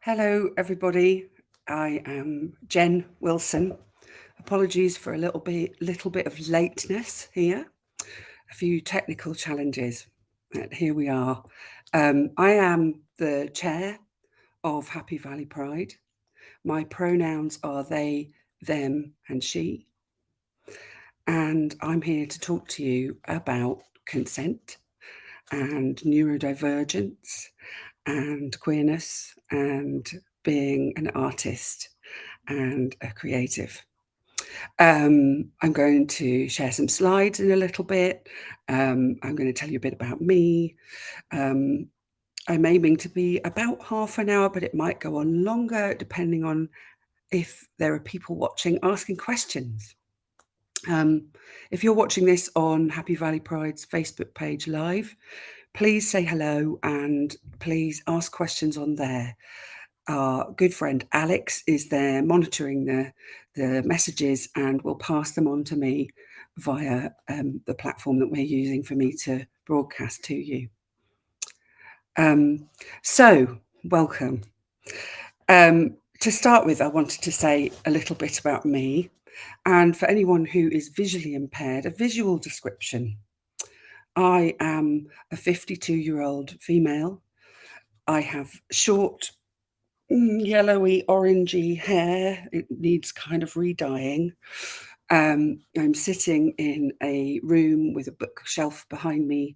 Hello, everybody. I am Jenn Wilson. Apologies for a little bit of lateness here. A few technical challenges. But here we are. I am the chair of Happy Valley Pride. My pronouns are they, them, and she. And I'm here to talk to you about consent and neurodivergence and queerness and being an artist and a creative. I'm going to share some slides in a little bit. I'm going to tell you a bit about me. I'm aiming to be about half an hour, but it might go on longer depending on if there are people watching asking questions. If you're watching this on Happy Valley Pride's Facebook page live, please say hello and please ask questions on there. Our good friend Alex is there monitoring the messages and will pass them on to me via the platform that we're using for me to broadcast to you. So, welcome. To start with, I wanted to say a little bit about me, and for anyone who is visually impaired, a visual description. I am a 52-year-old female. I have short, yellowy, orangey hair. It needs kind of re-dyeing. I'm sitting in a room with a bookshelf behind me,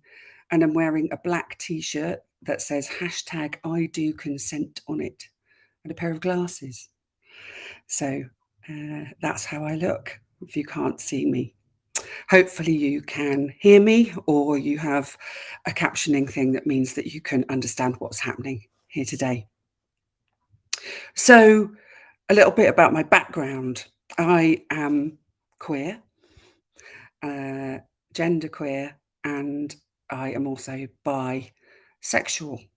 and I'm wearing a black t-shirt that says #IDoConsent on it, and a pair of glasses. So that's how I look if you can't see me. Hopefully you can hear me, or you have a captioning thing that means that you can understand what's happening here today. So a little bit about my background. I am queer, genderqueer, and I am also bisexual,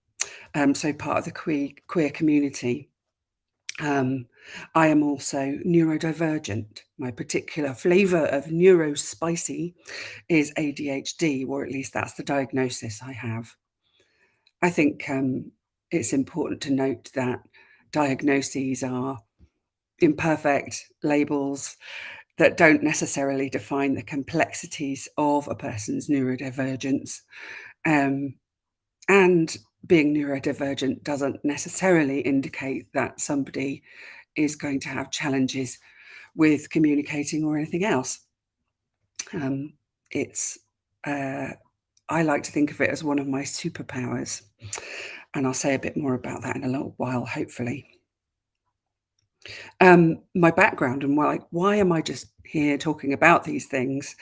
so part of the queer community. I am also neurodivergent. My particular flavour of neurospicy is ADHD, or at least that's the diagnosis I have. I think it's important to note that diagnoses are imperfect labels that don't necessarily define the complexities of a person's neurodivergence. And being neurodivergent doesn't necessarily indicate that somebody is going to have challenges with communicating or anything else. I like to think of it as one of my superpowers, and I'll say a bit more about that in a little while, hopefully. My background and why am I just here talking about these things?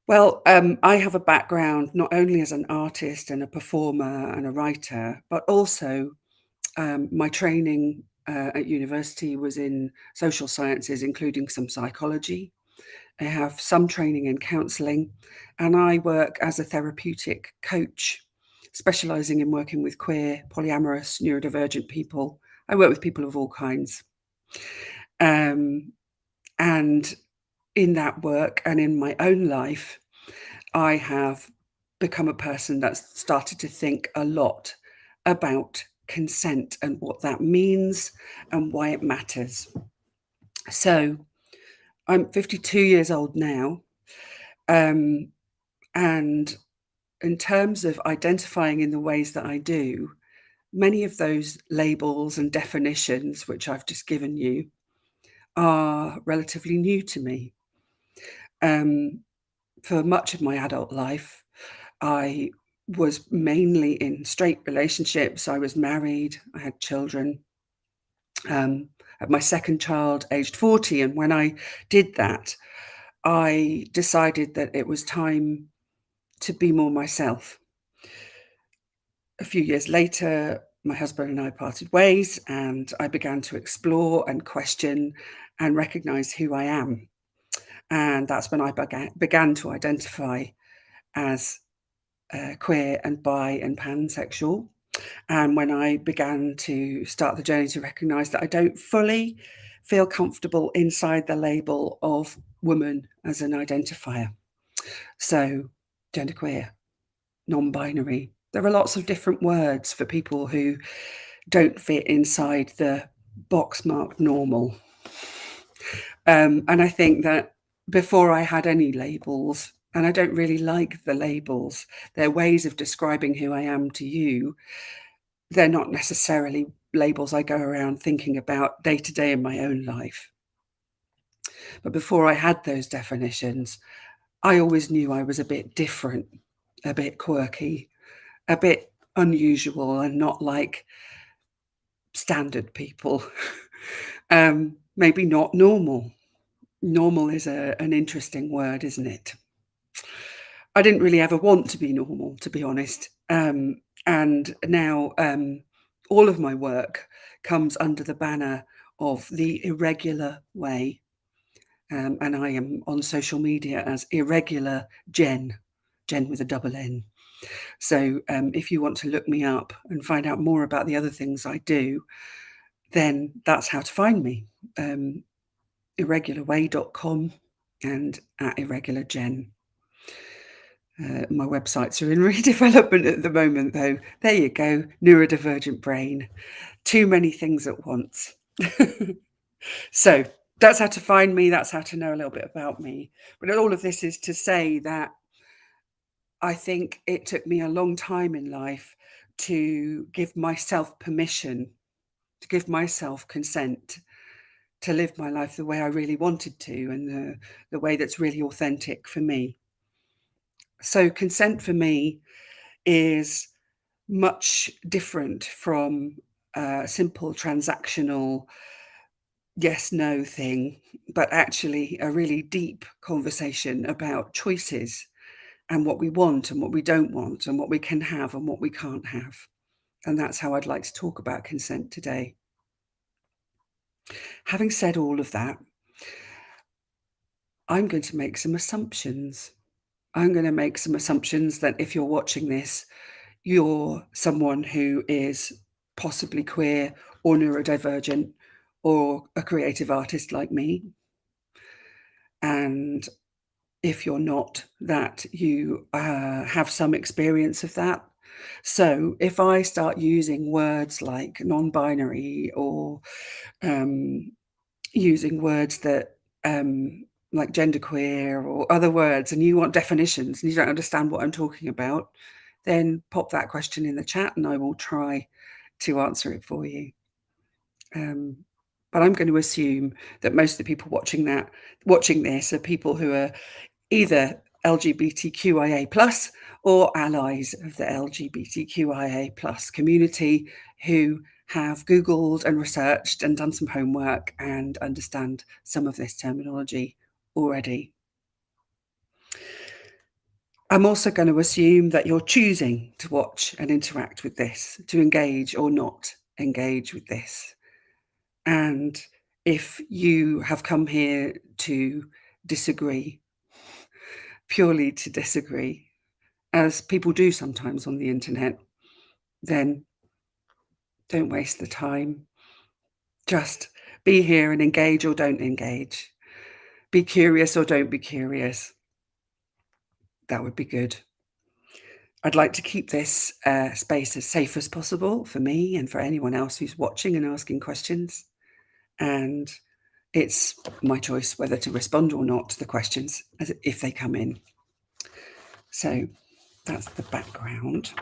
Well, I have a background not only as an artist and a performer and a writer, but also my training at university was in social sciences, including some psychology. I have some training in counselling, and I work as a therapeutic coach, specialising in working with queer, polyamorous, neurodivergent people. I work with people of all kinds. And in that work and in my own life, I have become a person that's started to think a lot about consent and what that means and why it matters. So I'm 52 years old now. And in terms of identifying in the ways that I do, many of those labels and definitions, which I've just given you, are relatively new to me. For much of my adult life, I was mainly in straight relationships. I was married, I had children. At my second child, aged 40, and when I did that, I decided that it was time to be more myself. A few years later, my husband and I parted ways, and I began to explore and question and recognize who I am. And that's when I began to identify as queer and bi and pansexual. And when I began to start the journey to recognize that I don't fully feel comfortable inside the label of woman as an identifier. So genderqueer, non-binary. There are lots of different words for people who don't fit inside the box marked normal. And I think that before I had any labels, and I don't really like the labels, they're ways of describing who I am to you. They're not necessarily labels I go around thinking about day to day in my own life. But before I had those definitions, I always knew I was a bit different, a bit quirky, a bit unusual, and not like standard people. Maybe not normal. Normal is an interesting word, isn't it? I didn't really ever want to be normal, to be honest. And now all of my work comes under the banner of the Irregular Way. And I am on social media as Irregular Jenn, Jenn with a double N. So if you want to look me up and find out more about the other things I do, then that's how to find me. Irregularway.com and at Irregular Jenn. My websites are in redevelopment at the moment, though. There you go, neurodivergent brain. Too many things at once. So that's how to find me. That's how to know a little bit about me. But all of this is to say that I think it took me a long time in life to give myself permission, to give myself consent to live my life the way I really wanted to, and the way that's really authentic for me. So consent for me is much different from a simple transactional yes, no thing, but actually a really deep conversation about choices and what we want and what we don't want and what we can have and what we can't have. And that's how I'd like to talk about consent today. Having said all of that, I'm going to make some assumptions. I'm going to make some assumptions that if you're watching this, you're someone who is possibly queer or neurodivergent or a creative artist like me. And if you're not, that you have some experience of that. So if I start using words like non-binary or using words that like genderqueer or other words, and you want definitions and you don't understand what I'm talking about, then pop that question in the chat and I will try to answer it for you. But I'm going to assume that most of the people watching this are people who are either LGBTQIA plus or allies of the LGBTQIA plus community who have Googled and researched and done some homework and understand some of this terminology already. I'm also going to assume that you're choosing to watch and interact with this, to engage or not engage with this. And if you have come here to disagree, purely to disagree, as people do sometimes on the internet, then don't waste the time. Just be here and engage or don't engage. Be curious or don't be curious. That would be good. I'd like to keep this space as safe as possible for me and for anyone else who's watching and asking questions. And it's my choice whether to respond or not to the questions if they come in. So that's the background.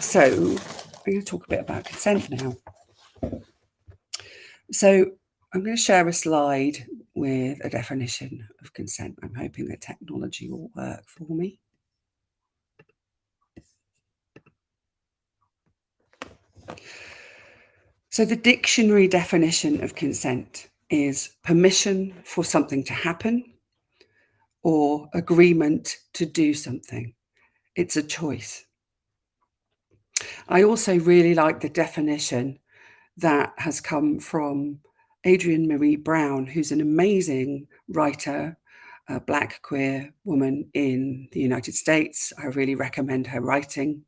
So I'm going to talk a bit about consent now. So I'm going to share a slide with a definition of consent. I'm hoping that technology will work for me. So the dictionary definition of consent is permission for something to happen or agreement to do something. It's a choice. I also really like the definition that has come from Adrienne Marie Brown, who's an amazing writer, a Black queer woman in the United States. I really recommend her writing.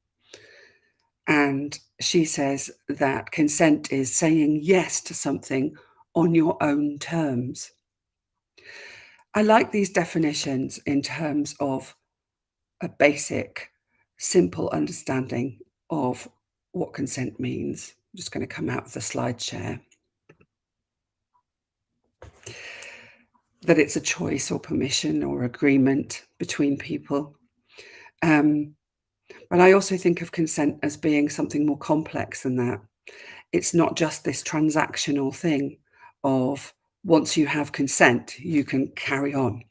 And she says that consent is saying yes to something on your own terms. I like these definitions in terms of a basic, simple understanding of what consent means. I'm just going to come out of the slide share. That it's a choice or permission or agreement between people. But I also think of consent as being something more complex than that. It's not just this transactional thing of once you have consent, you can carry on.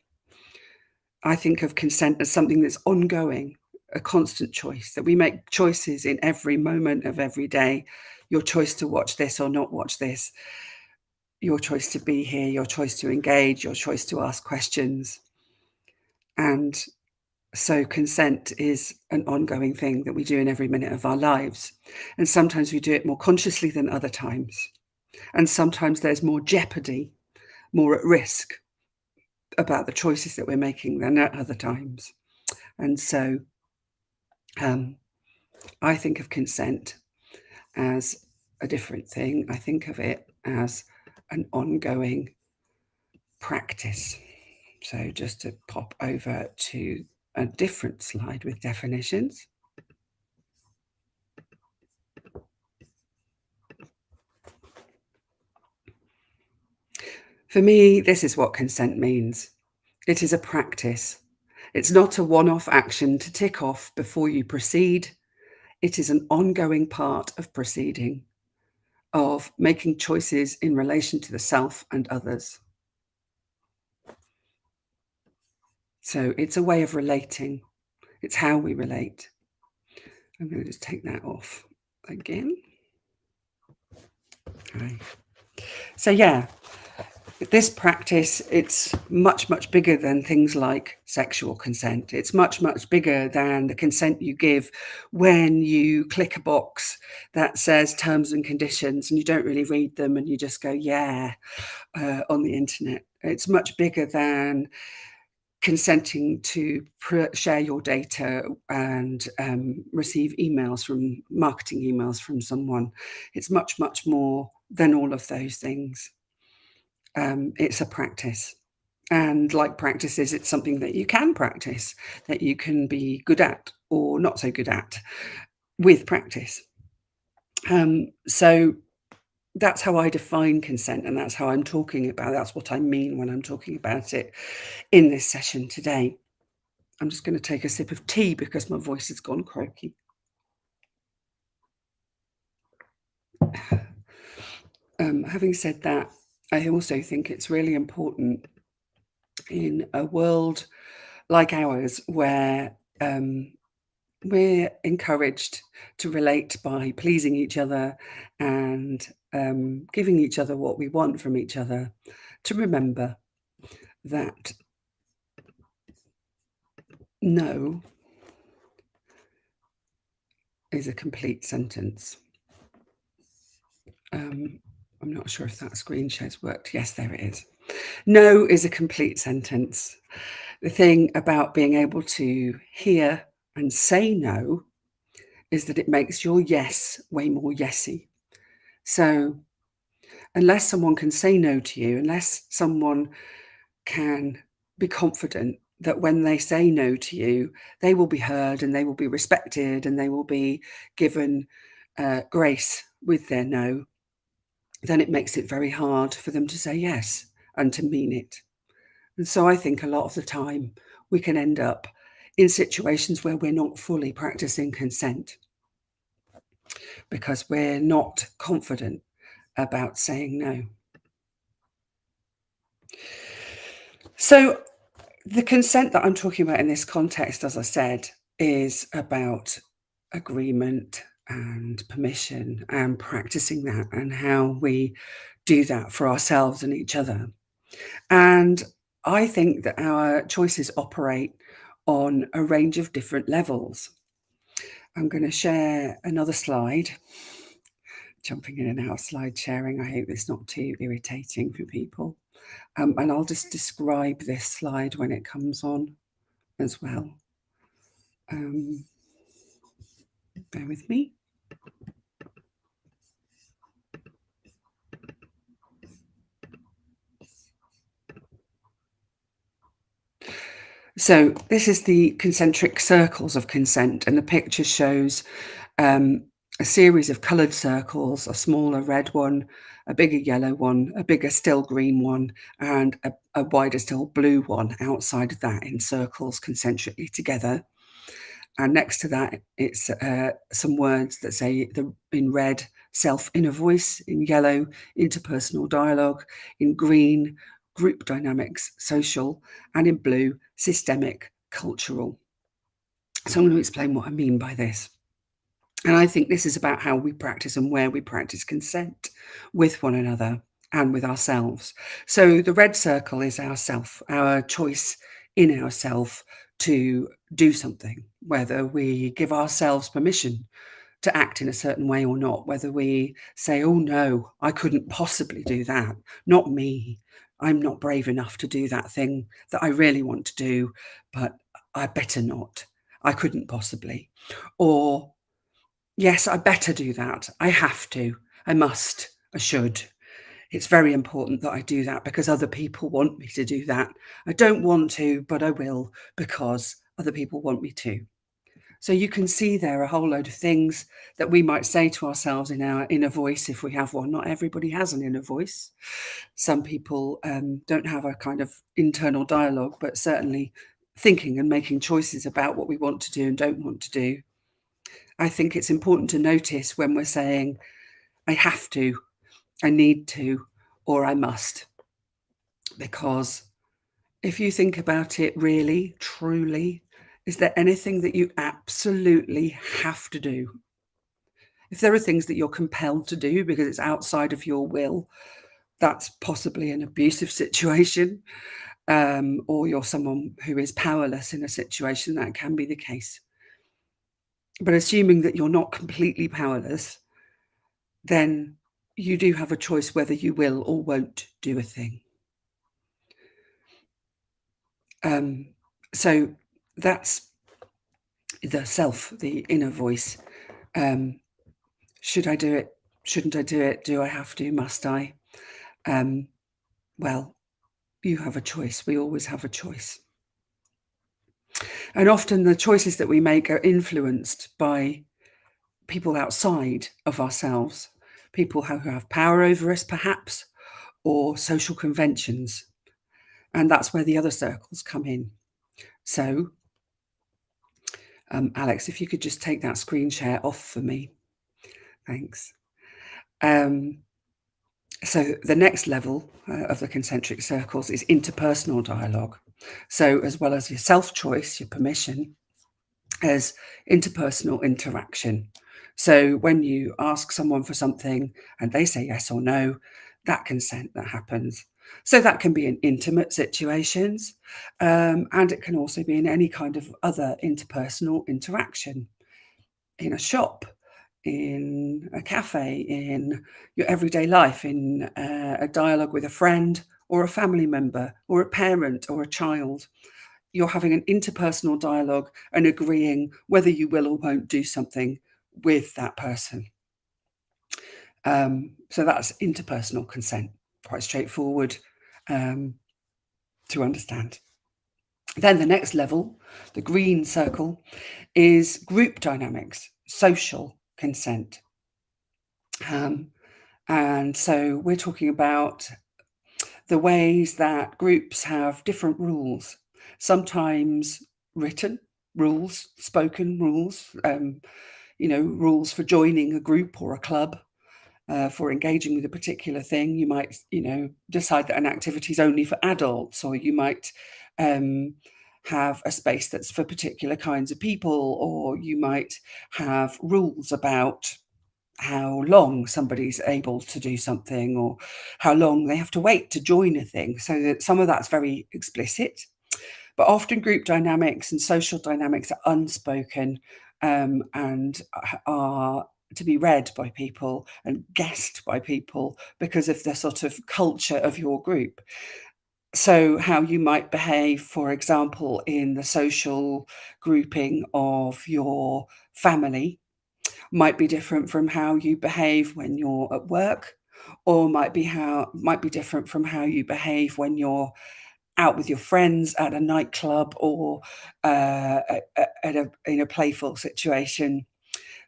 I think of consent as something that's ongoing, a constant choice, that we make choices in every moment of every day. Your choice to watch this or not watch this, your choice to be here, your choice to engage, your choice to ask questions. And so consent is an ongoing thing that we do in every minute of our lives. And sometimes we do it more consciously than other times. And sometimes there's more jeopardy, more at risk about the choices that we're making than at other times. And so I think of consent as a different thing. I think of it as an ongoing practice. So just to pop over to a different slide with definitions. For me, this is what consent means. It is a practice. It's not a one-off action to tick off before you proceed. It is an ongoing part of proceeding, of making choices in relation to the self and others. So it's a way of relating. It's how we relate. I'm going to just take that off again. Okay. So yeah, this practice, it's much, much bigger than things like sexual consent. It's much, much bigger than the consent you give when you click a box that says terms and conditions and you don't really read them and you just go, yeah, on the internet. It's much bigger than consenting to share your data and receive emails from marketing emails from someone. It's much, much more than all of those things. It's a practice. And like practices, it's something that you can practice, that you can be good at or not so good at with practice. So that's how I define consent, and that's how I'm talking about it. That's what I mean when I'm talking about it in this session today. I'm just going to take a sip of tea because my voice has gone croaky. Having said that, I also think it's really important in a world like ours where we're encouraged to relate by pleasing each other and giving each other what we want from each other, to remember that no is a complete sentence. I'm not sure if that screen share's worked. Yes, there it is. No is a complete sentence. The thing about being able to hear and say no is that it makes your yes way more yesy. So unless someone can say no to you, unless someone can be confident that when they say no to you, they will be heard and they will be respected and they will be given grace with their no, then it makes it very hard for them to say yes and to mean it. And so I think a lot of the time we can end up in situations where we're not fully practicing consent because we're not confident about saying no. So the consent that I'm talking about in this context, as I said, is about agreement and permission and practicing that and how we do that for ourselves and each other. And I think that our choices operate on a range of different levels. I'm going to share another slide. Jumping in and out of slide sharing. I hope it's not too irritating for people. And I'll just describe this slide when it comes on as well. Bear with me. So this is the concentric circles of consent, and the picture shows a series of coloured circles, a smaller red one, a bigger yellow one, a bigger still green one, and a wider still blue one outside of that in circles concentrically together. And next to that, it's some words that say in red, self inner voice, in yellow, interpersonal dialogue, in green, group dynamics, social, and in blue, systemic, cultural. So I'm going to explain what I mean by this. And I think this is about how we practice and where we practice consent with one another and with ourselves. So the red circle is ourself, our choice in ourself to do something, whether we give ourselves permission to act in a certain way or not, whether we say, oh no, I couldn't possibly do that, not me. I'm not brave enough to do that thing that I really want to do, but I better not. I couldn't possibly. Or yes, I better do that. I have to. I must. I should. It's very important that I do that because other people want me to do that. I don't want to, but I will because other people want me to. So you can see there a whole load of things that we might say to ourselves in our inner voice if we have one. Not everybody has an inner voice. Some people don't have a kind of internal dialogue, but certainly thinking and making choices about what we want to do and don't want to do. I think it's important to notice when we're saying, I have to, I need to, or I must. Because if you think about it really, truly, is there anything that you absolutely have to do? If there are things that you're compelled to do because it's outside of your will, that's possibly an abusive situation, or you're someone who is powerless in a situation, that can be the case. But assuming that you're not completely powerless, then you do have a choice whether you will or won't do a thing. So that's the self, the inner voice. Should I do it? Shouldn't I do it? Do I have to? Must I? Well, you have a choice. We always have a choice. And often the choices that we make are influenced by people outside of ourselves, people who have power over us, perhaps, or social conventions. And that's where the other circles come in. So, Alex, if you could just take that screen share off for me. Thanks. So the next level of the concentric circles is interpersonal dialogue. So as well as your self-choice, your permission, as interpersonal interaction. So when you ask someone for something and they say yes or no, that consent that happens. So that can be in intimate situations, and it can also be in any kind of other interpersonal interaction, in a shop, in a cafe, in your everyday life, in a dialogue with a friend or a family member or a parent or a child. You're having an interpersonal dialogue and agreeing whether you will or won't do something with that person. So that's interpersonal consent, quite straightforward to understand. Then the next level, the green circle, is group dynamics, social consent. And so we're talking about the ways that groups have different rules, sometimes written rules, spoken rules, rules for joining a group or a club, for engaging with a particular thing. You might, decide that an activity is only for adults, or you might have a space that's for particular kinds of people, or you might have rules about how long somebody's able to do something or how long they have to wait to join a thing. So that some of that's very explicit, but often group dynamics and social dynamics are unspoken, and are to be read by people and guessed by people because of the sort of culture of your group. So how you might behave, for example, in the social grouping of your family might be different from how you behave when you're at work, or might be different from how you behave when you're out with your friends at a nightclub, or in a playful situation.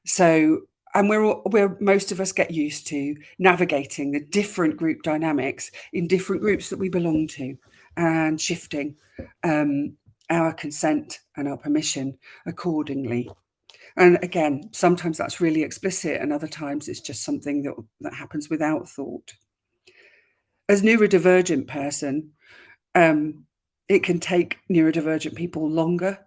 So And most of us get used to navigating the different group dynamics in different groups that we belong to, and shifting our consent and our permission accordingly. And again, sometimes that's really explicit, and other times it's just something that happens without thought. As neurodivergent person, it can take neurodivergent people longer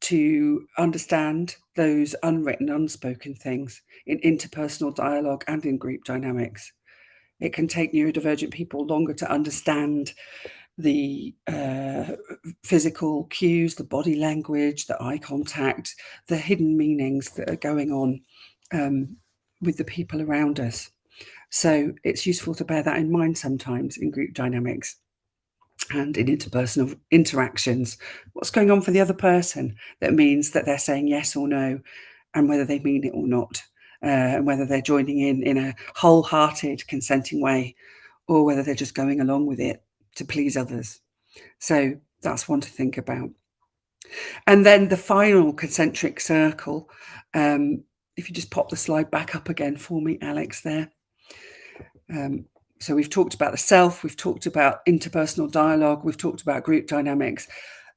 to understand those unwritten, unspoken things in interpersonal dialogue and in group dynamics. It can take neurodivergent people longer to understand the physical cues, the body language, the eye contact, the hidden meanings that are going on with the people around us. So it's useful to bear that in mind sometimes in group dynamics and in interpersonal interactions. What's going on for the other person that means that they're saying yes or no, and whether they mean it or not, and whether they're joining in a wholehearted, consenting way, or whether they're just going along with it to please others. So that's one to think about. And then the final concentric circle, if you just pop the slide back up again for me, Alex, there. So we've talked about the self, we've talked about interpersonal dialogue, we've talked about group dynamics.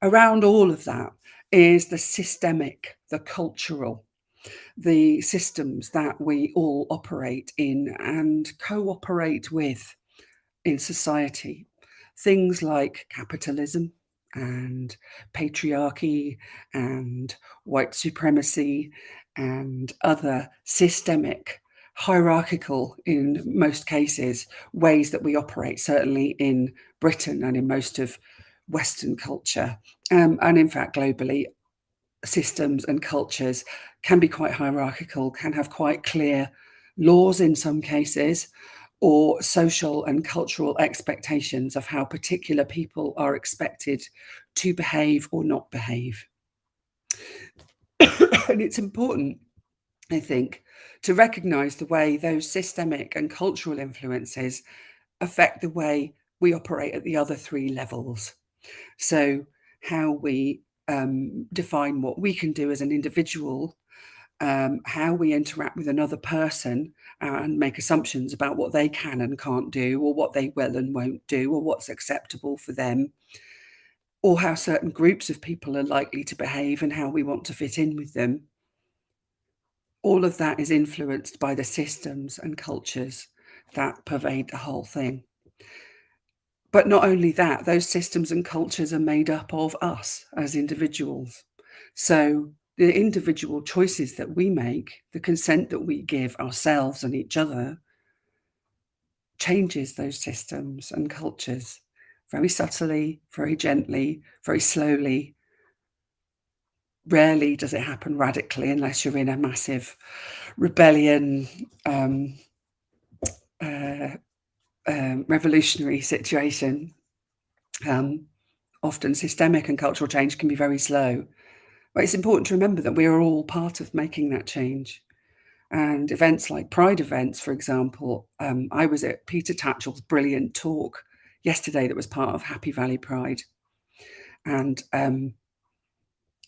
Around all of that is the systemic, the cultural, the systems that we all operate in and cooperate with in society. Things like capitalism and patriarchy and white supremacy and other systemic, hierarchical, in most cases, ways that we operate, certainly in Britain and in most of Western culture, and in fact globally. Systems and cultures can be quite hierarchical, can have quite clear laws in some cases, or social and cultural expectations of how particular people are expected to behave or not behave. And it's important, I think, to recognise the way those systemic and cultural influences affect the way we operate at the other three levels. So how we define what we can do as an individual, how we interact with another person and make assumptions about what they can and can't do, or what they will and won't do, or what's acceptable for them, or how certain groups of people are likely to behave and how we want to fit in with them. All of that is influenced by the systems and cultures that pervade the whole thing. But not only that, those systems and cultures are made up of us as individuals. So the individual choices that we make, the consent that we give ourselves and each other, changes those systems and cultures very subtly, very gently, very slowly. Rarely does it happen radically unless you're in a massive rebellion, revolutionary situation. Often systemic and cultural change can be very slow. But it's important to remember that we are all part of making that change. And events like Pride events, for example, I was at Peter Tatchell's brilliant talk yesterday that was part of Happy Valley Pride. And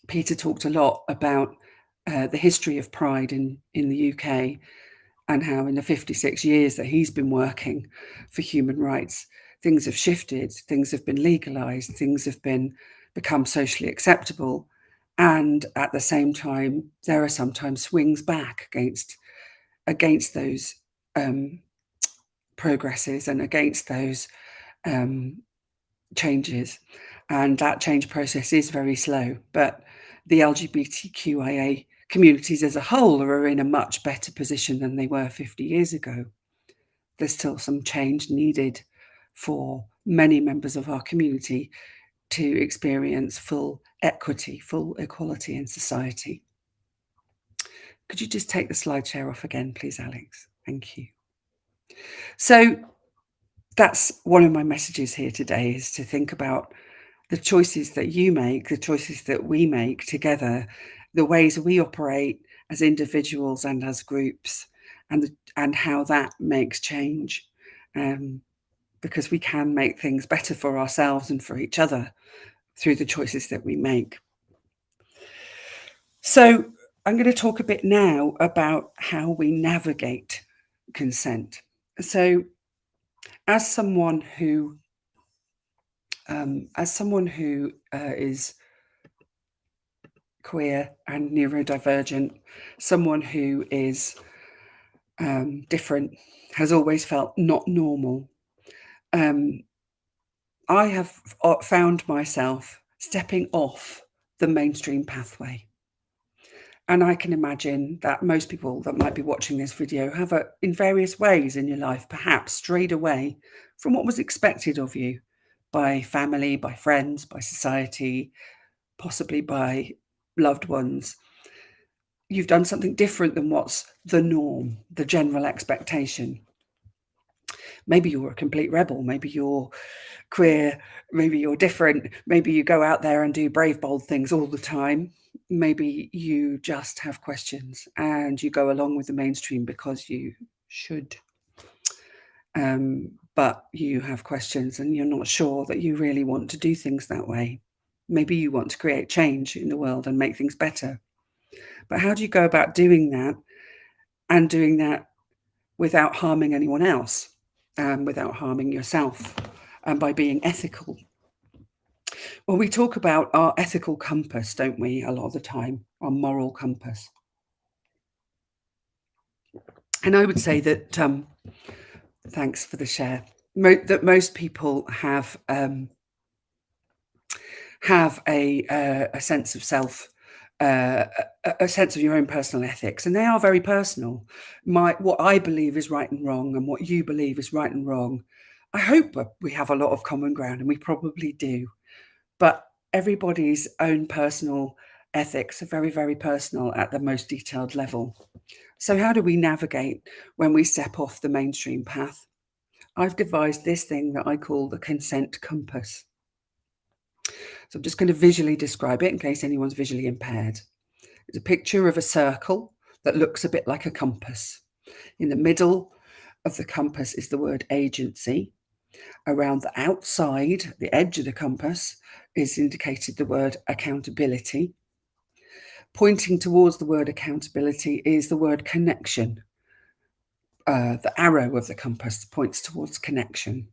Peter talked a lot about the history of Pride in the UK, and how in the 56 years that he's been working for human rights, things have shifted, things have been legalised, things have become socially acceptable. And at the same time, there are sometimes swings back against those progresses and against those changes. And that change process is very slow. But the LGBTQIA communities as a whole are in a much better position than they were 50 years ago. There's still some change needed for many members of our community to experience full equity, full equality in society. Could you just take the slide share off again, please, Alex? Thank you. So that's one of my messages here today, is to think about the choices that you make, the choices that we make together, the ways we operate as individuals and as groups, and how that makes change. Because we can make things better for ourselves and for each other through the choices that we make. So I'm going to talk a bit now about how we navigate consent. So, as someone who is queer and neurodivergent, someone who is different, has always felt not normal. I have found myself stepping off the mainstream pathway. And I can imagine that most people that might be watching this video have, in various ways in your life, perhaps strayed away from what was expected of you by family, by friends, by society, possibly by loved ones. You've done something different than what's the norm, the general expectation. Maybe you're a complete rebel. Maybe you're queer. Maybe you're different. Maybe you go out there and do brave, bold things all the time. Maybe you just have questions and you go along with the mainstream because you should. But you have questions and you're not sure that you really want to do things that way. Maybe you want to create change in the world and make things better. But how do you go about doing that, and doing that without harming anyone else, without harming yourself, and by being ethical? Well, we talk about our ethical compass, don't we, a lot of the time, our moral compass. And I would say that, thanks for the share, that most people have a sense of self, a sense of your own personal ethics, and they are very personal. What I believe is right and wrong, and what you believe is right and wrong. I hope we have a lot of common ground, and we probably do. But everybody's own personal ethics are very, very personal at the most detailed level. So how do we navigate when we step off the mainstream path? I've devised this thing that I call the consent compass. So I'm just going to visually describe it in case anyone's visually impaired. It's a picture of a circle that looks a bit like a compass. In the middle of the compass is the word agency. Around the outside, the edge of the compass, is indicated the word accountability. Pointing towards the word accountability is the word connection. The arrow of the compass points towards connection.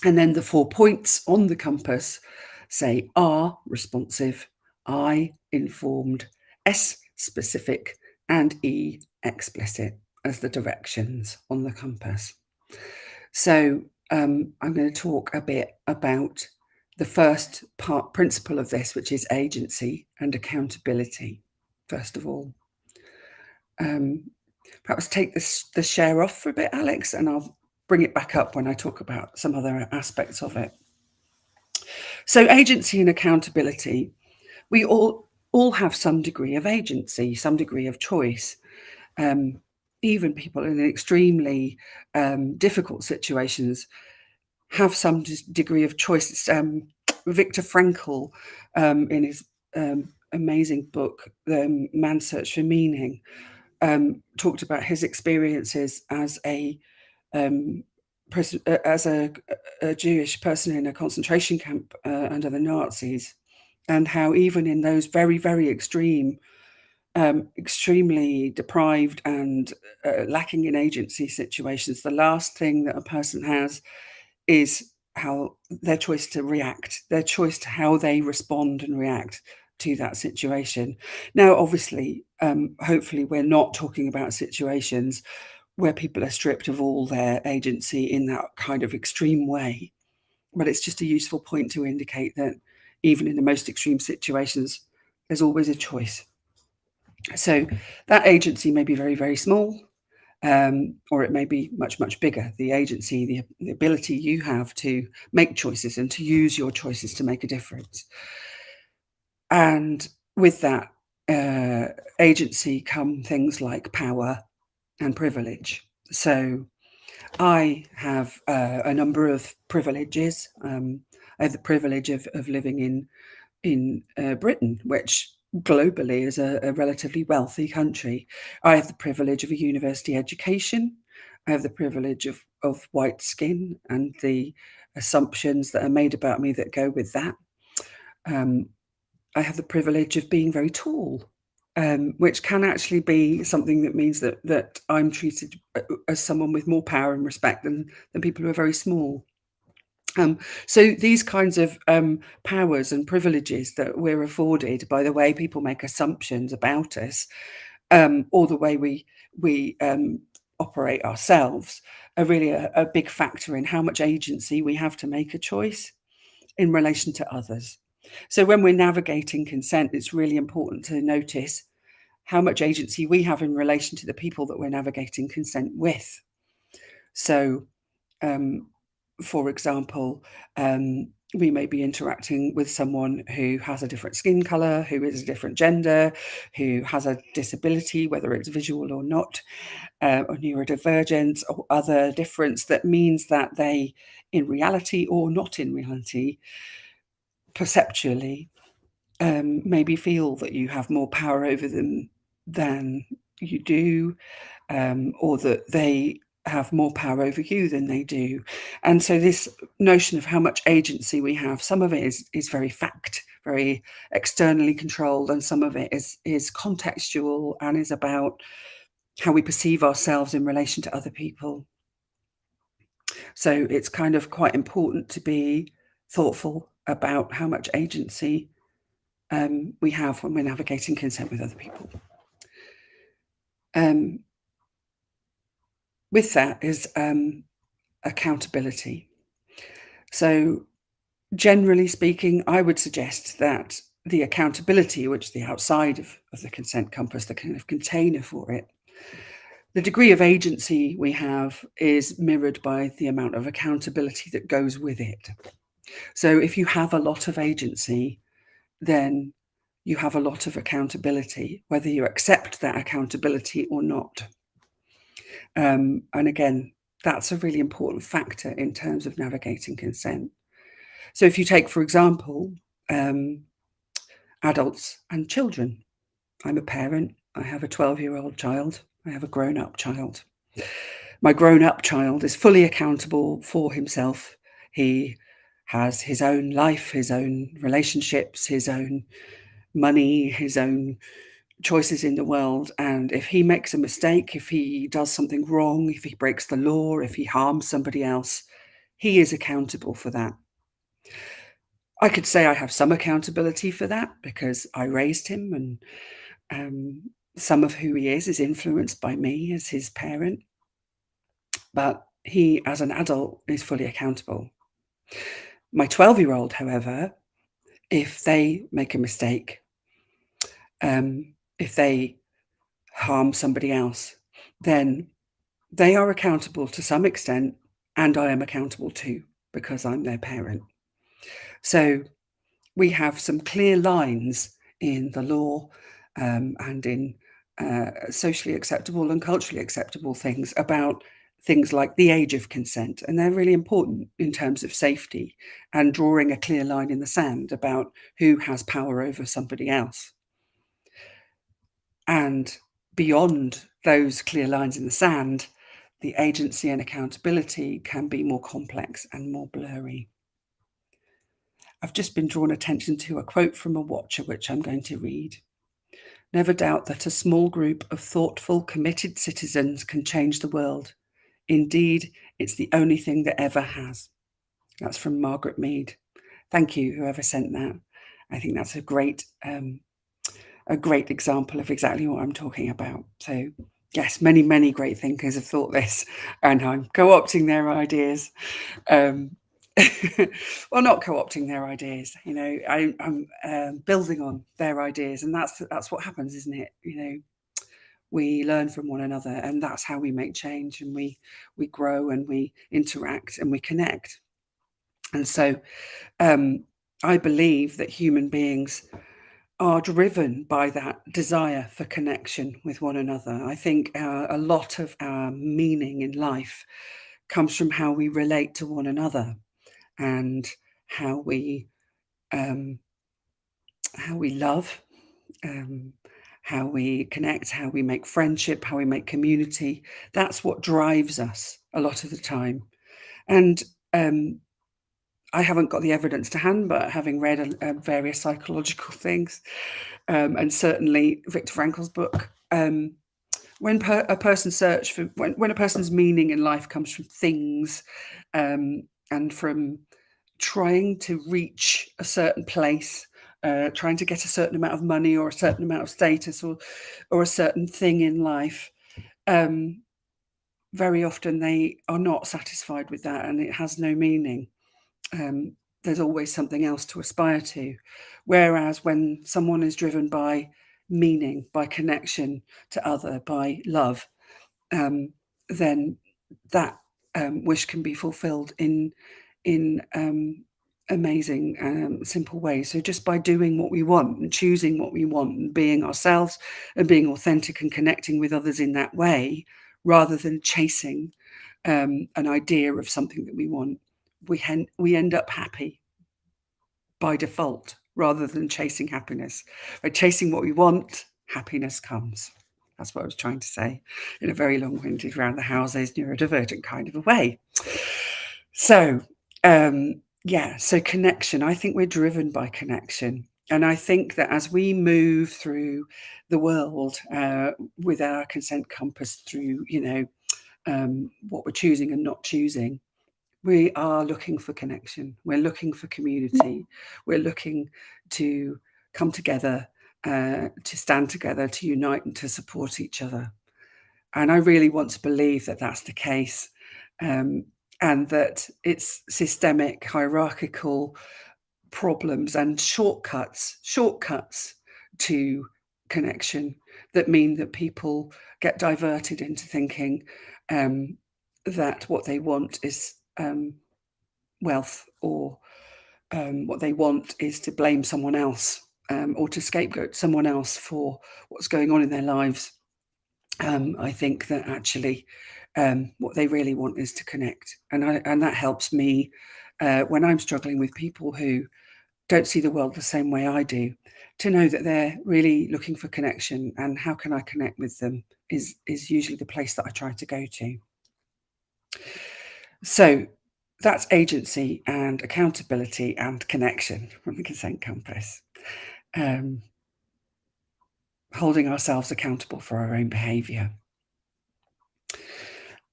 And then the 4 points on the compass say R, responsive, I, informed, S, specific, and E, explicit, as the directions on the compass. So I'm going to talk a bit about the first principle of this, which is agency and accountability, first of all. Perhaps take the share off for a bit, Alex, and I'll bring it back up when I talk about some other aspects of it. So agency and accountability, we all have some degree of agency, some degree of choice. Even people in extremely difficult situations have some degree of choice. Viktor Frankl, in his amazing book, The Man's Search for Meaning, talked about his experiences as a Jewish person in a concentration camp under the Nazis, and how even in those very, very extremely deprived and lacking in agency situations, the last thing that a person has is how their choice to react, their choice to how they respond and react to that situation. Now, obviously, hopefully we're not talking about situations where people are stripped of all their agency in that kind of extreme way. But it's just a useful point to indicate that even in the most extreme situations, there's always a choice. So that agency may be very, very small, or it may be much, much bigger. The agency, the ability you have to make choices and to use your choices to make a difference. And with that agency come things like power and privilege. So I have a number of privileges. I have the privilege of living in Britain, which globally is a relatively wealthy country. I have the privilege of a university education. I have the privilege of white skin and the assumptions that are made about me that go with that. I have the privilege of being very tall. which can actually be something that means that I'm treated as someone with more power and respect than people who are very small. So these kinds of powers and privileges that we're afforded by the way people make assumptions about us, or the way we operate ourselves, are really a big factor in how much agency we have to make a choice in relation to others. So when we're navigating consent, it's really important to notice how much agency we have in relation to the people that we're navigating consent with. So, for example, we may be interacting with someone who has a different skin color, who is a different gender, who has a disability, whether it's visual or not, or neurodivergence or other difference that means that they, in reality or not in reality, perceptually, maybe feel that you have more power over them than you do, or that they have more power over you than they do. And so this notion of how much agency we have, some of it is very fact, very externally controlled, and some of it is contextual and is about how we perceive ourselves in relation to other people. So it's kind of quite important to be thoughtful about how much agency we have when we're navigating consent with other people. With that is accountability. So generally speaking, I would suggest that the accountability, which is the outside of the consent compass, the kind of container for it, the degree of agency we have is mirrored by the amount of accountability that goes with it. So if you have a lot of agency, then you have a lot of accountability, whether you accept that accountability or not. And again, that's a really important factor in terms of navigating consent. So if you take, for example, adults and children. I'm a parent. I have a 12-year-old child. I have a grown-up child. My grown-up child is fully accountable for himself. He has his own life, his own relationships, his own money, his own choices in the world. And if he makes a mistake, if he does something wrong, if he breaks the law, if he harms somebody else, he is accountable for that. I could say I have some accountability for that because I raised him, and some of who he is influenced by me as his parent. But he, as an adult, is fully accountable. My 12-year-old, however, if they make a mistake, if they harm somebody else, then they are accountable to some extent, and I am accountable too, because I'm their parent. So we have some clear lines in the law, and in socially acceptable and culturally acceptable things about things like the age of consent. And they're really important in terms of safety and drawing a clear line in the sand about who has power over somebody else. And beyond those clear lines in the sand, the agency and accountability can be more complex and more blurry. I've just been drawn attention to a quote from a watcher, which I'm going to read. "Never doubt that a small group of thoughtful, committed citizens can change the world. Indeed, it's the only thing that ever has." That's from Margaret Mead. Thank you, whoever sent that. I think that's a great example of exactly what I'm talking about. So yes, many, many great thinkers have thought this, and I'm co-opting their ideas. Well, not co-opting their ideas, I'm building on their ideas, and that's what happens, isn't it? We learn from one another, and that's how we make change, and we grow, and we interact, and we connect. And so I believe that human beings are driven by that desire for connection with one another. I think a lot of our meaning in life comes from how we relate to one another, and how we love, how we connect, how we make friendship, how we make community. That's what drives us a lot of the time. And I haven't got the evidence to hand, but having read various psychological things, and certainly Viktor Frankl's book, when a person search for when a person's meaning in life comes from things, and from trying to reach a certain place, trying to get a certain amount of money or a certain amount of status or a certain thing in life, very often they are not satisfied with that, and it has no meaning. There's always something else to aspire to. Whereas when someone is driven by meaning, by connection to other, by love, then that wish can be fulfilled in amazing, simple ways. So just by doing what we want and choosing what we want and being ourselves and being authentic and connecting with others in that way, rather than chasing an idea of something that we want, we end up happy by default rather than chasing happiness. By chasing what we want, happiness comes. That's what I was trying to say in a very long-winded, round the houses, neurodivergent kind of a way. So, so connection. I think we're driven by connection. And I think that as we move through the world with our consent compass through, what we're choosing and not choosing, we are looking for connection. We're looking for community. We're looking to come together, to stand together, to unite and to support each other. And I really want to believe that that's the case, and that it's systemic, hierarchical problems and shortcuts to connection that mean that people get diverted into thinking that what they want is wealth, or what they want is to blame someone else, or to scapegoat someone else for what's going on in their lives. I think that actually what they really want is to connect, and that helps me when I'm struggling with people who don't see the world the same way I do, to know that they're really looking for connection, and how can I connect with them is usually the place that I try to go to. So that's agency and accountability and connection from the consent compass. Holding ourselves accountable for our own behaviour.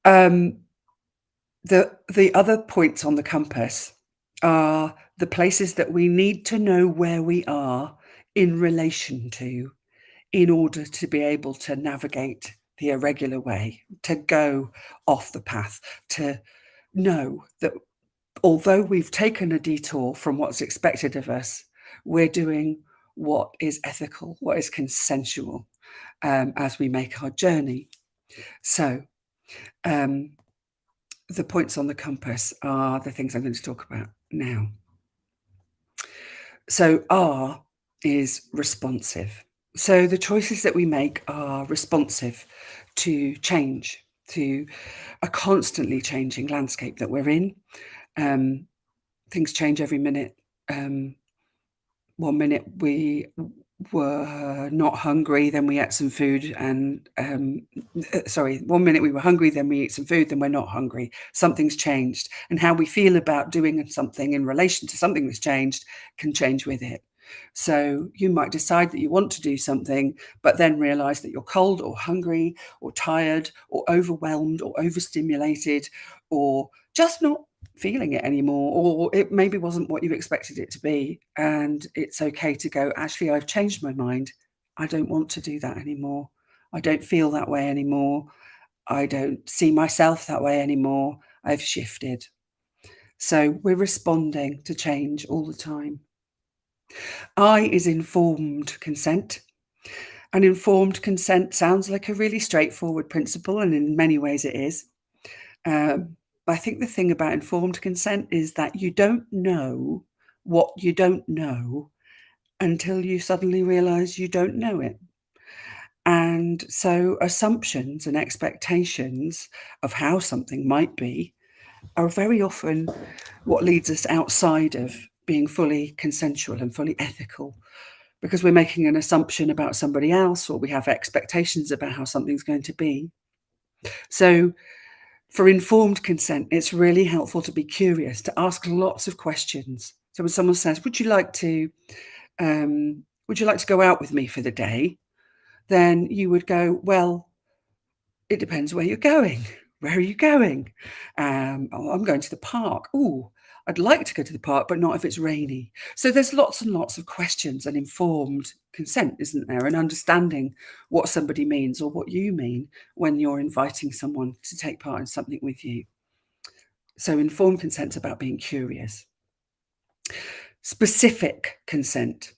The other points on the compass are the places that we need to know where we are in relation to, in order to be able to navigate the irregular way, to go off the path, to know that although we've taken a detour from what's expected of us, we're doing what is ethical, what is consensual, as we make our journey. So the points on the compass are the things I'm going to talk about now. So R is responsive. So the choices that we make are responsive to change, to a constantly changing landscape that we're in. Things change every minute. 1 minute we were not hungry, then we ate some food, and 1 minute we were hungry, then we eat some food, then we're not hungry. Something's changed, and how we feel about doing something in relation to something that's changed can change with it. So you might decide that you want to do something, but then realize that you're cold or hungry or tired or overwhelmed or overstimulated, or just not feeling it anymore, or it maybe wasn't what you expected it to be. And it's okay to go, actually, I've changed my mind. I don't want to do that anymore. I don't feel that way anymore. I don't see myself that way anymore. I've shifted. So we're responding to change all the time. I is informed consent. And informed consent sounds like a really straightforward principle, and in many ways it is. I think the thing about informed consent is that you don't know what you don't know until you suddenly realize you don't know it. And so assumptions and expectations of how something might be are very often what leads us outside of being fully consensual and fully ethical, because we're making an assumption about somebody else, or we have expectations about how something's going to be. So For informed consent, it's really helpful to be curious, to ask lots of questions. So when someone says, would you like to go out with me for the day? Then you would go, well, it depends where you're going. Where are you going? Oh, I'm going to the park. Oh, I'd like to go to the park, but not if it's rainy. So there's lots and lots of questions and informed consent, isn't there? And understanding what somebody means or what you mean when you're inviting someone to take part in something with you. So informed consent's about being curious. Specific consent.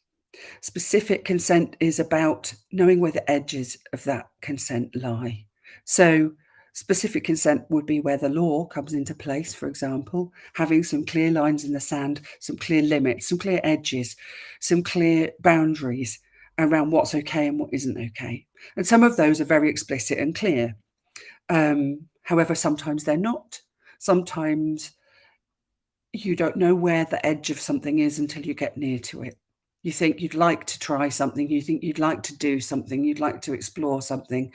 Specific consent is about knowing where the edges of that consent lie. So specific consent would be where the law comes into place, for example, having some clear lines in the sand, some clear limits, some clear edges, some clear boundaries around what's okay and what isn't okay. And some of those are very explicit and clear. However, sometimes they're not. Sometimes you don't know where the edge of something is until you get near to it. You think you'd like to try something, you think you'd like to do something, you'd like to explore something,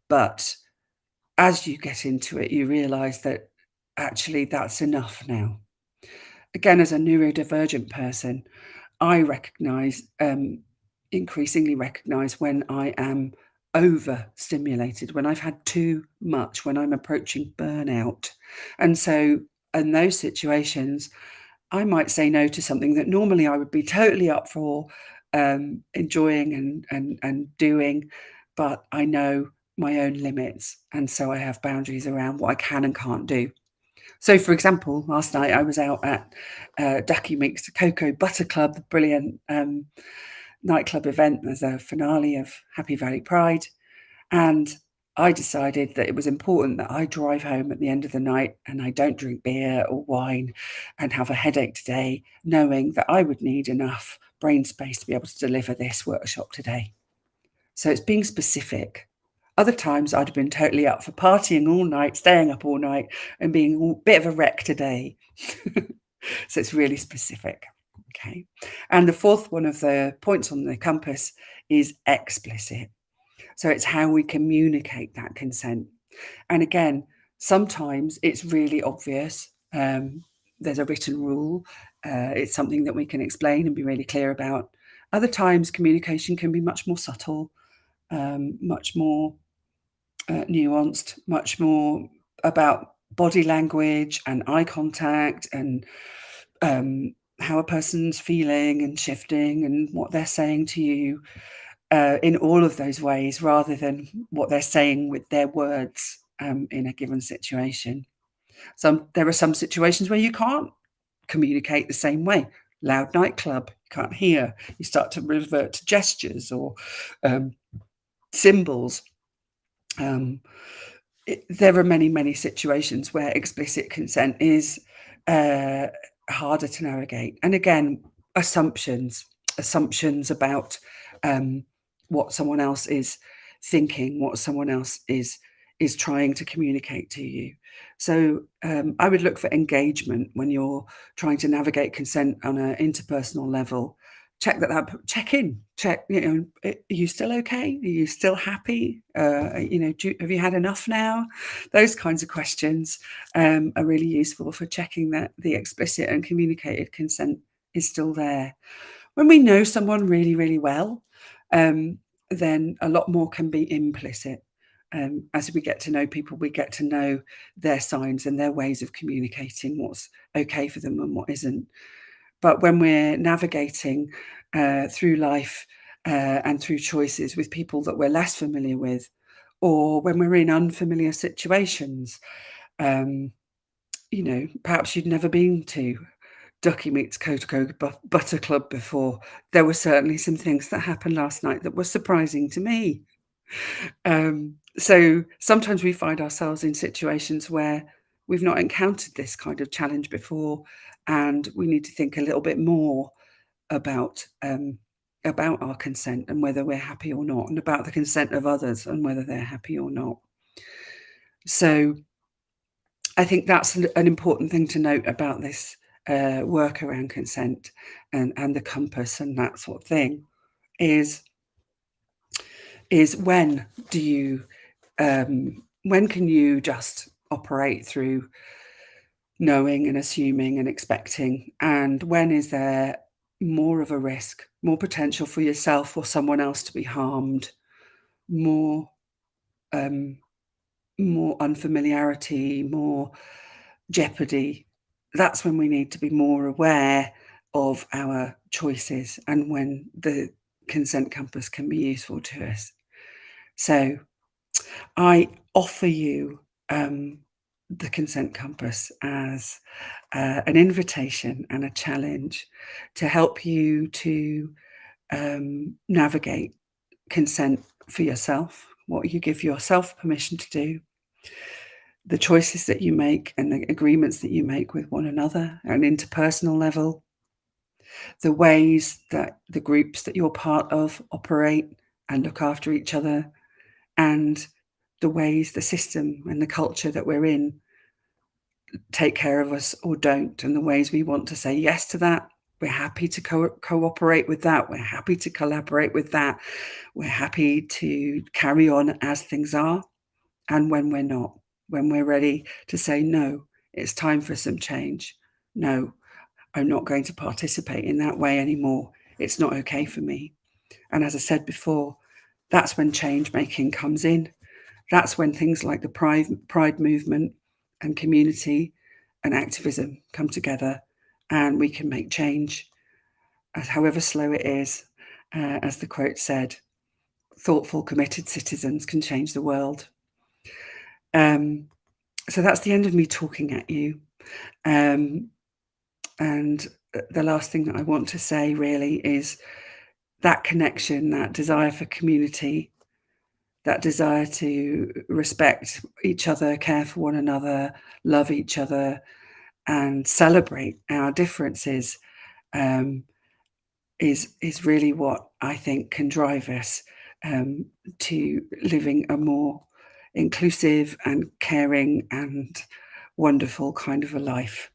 but as you get into it, you realize that actually that's enough now. Again, as a neurodivergent person, I increasingly recognize when I am overstimulated, when I've had too much, when I'm approaching burnout. And so in those situations, I might say no to something that normally I would be totally up for enjoying and doing, but I know my own limits, and so I have boundaries around what I can and can't do. So, for example, last night I was out at Ducky Meets Cocoa Butter Club, the brilliant nightclub event. There's a finale of Happy Valley Pride, and I decided that it was important that I drive home at the end of the night and I don't drink beer or wine and have a headache today, knowing that I would need enough brain space to be able to deliver this workshop today. So it's being specific. Other times I'd have been totally up for partying all night, staying up all night and being a bit of a wreck today. So it's really specific. Okay. And the fourth one of the points on the compass is explicit. So it's how we communicate that consent. And again, sometimes it's really obvious. There's a written rule. It's something that we can explain and be really clear about. Other times, communication can be much more subtle, much more nuanced, much more about body language and eye contact and how a person's feeling and shifting and what they're saying to you. In all of those ways, rather than what they're saying with their words in a given situation. There are some situations where you can't communicate the same way. Loud nightclub, you can't hear. You start to revert to gestures or symbols. There are many, many situations where explicit consent is harder to navigate. And again, assumptions about what someone else is thinking, what someone else is trying to communicate to you. So I would look for engagement when you're trying to navigate consent on an interpersonal level. Check check in, check, are you still okay? Are you still happy? Have you had enough now? Those kinds of questions are really useful for checking that the explicit and communicated consent is still there. When we know someone really, really well, then a lot more can be implicit. As we get to know people, we get to know their signs and their ways of communicating what's okay for them and what isn't. But when we're navigating through life and through choices with people that we're less familiar with, or when we're in unfamiliar situations, perhaps you'd never been to Ducky Meets Cocoa Butter Club before. There were certainly some things that happened last night that were surprising to me. So sometimes we find ourselves in situations where we've not encountered this kind of challenge before, and we need to think a little bit more about our consent and whether we're happy or not, and about the consent of others and whether they're happy or not. So I think that's an important thing to note about this work around consent and the compass and that sort of thing is when do you when can you just operate through knowing and assuming and expecting? And when is there more of a risk, more potential for yourself or someone else to be harmed, more um, more unfamiliarity, more jeopardy? That's when we need to be more aware of our choices and when the consent compass can be useful to us. So I offer you the consent compass as an invitation and a challenge to help you to navigate consent for yourself, what you give yourself permission to do, the choices that you make and the agreements that you make with one another at an interpersonal level, the ways that the groups that you're part of operate and look after each other, and the ways the system and the culture that we're in take care of us or don't, and the ways we want to say yes to that. We're happy to cooperate with that. We're happy to collaborate with that. We're happy to carry on as things are. And when we're not, when we're ready to say, no, it's time for some change. No, I'm not going to participate in that way anymore. It's not okay for me. And as I said before, that's when change making comes in. That's when things like the pride movement and community and activism come together, and we can make change, however slow it is. As the quote said, thoughtful, committed citizens can change the world. So that's the end of me talking at you. And the last thing that I want to say really is that connection, that desire for community, that desire to respect each other, care for one another, love each other, and celebrate our differences is really what I think can drive us to living a more inclusive and caring and wonderful kind of a life.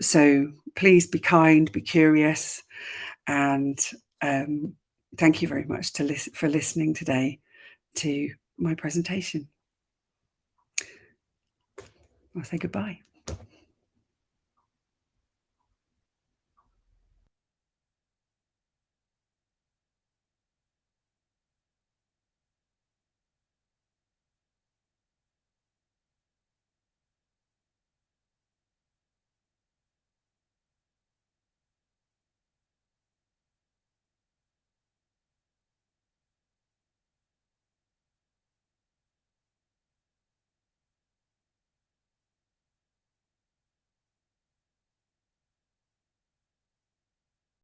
So please be kind, be curious, and thank you very much for listening today to my presentation. I'll say goodbye.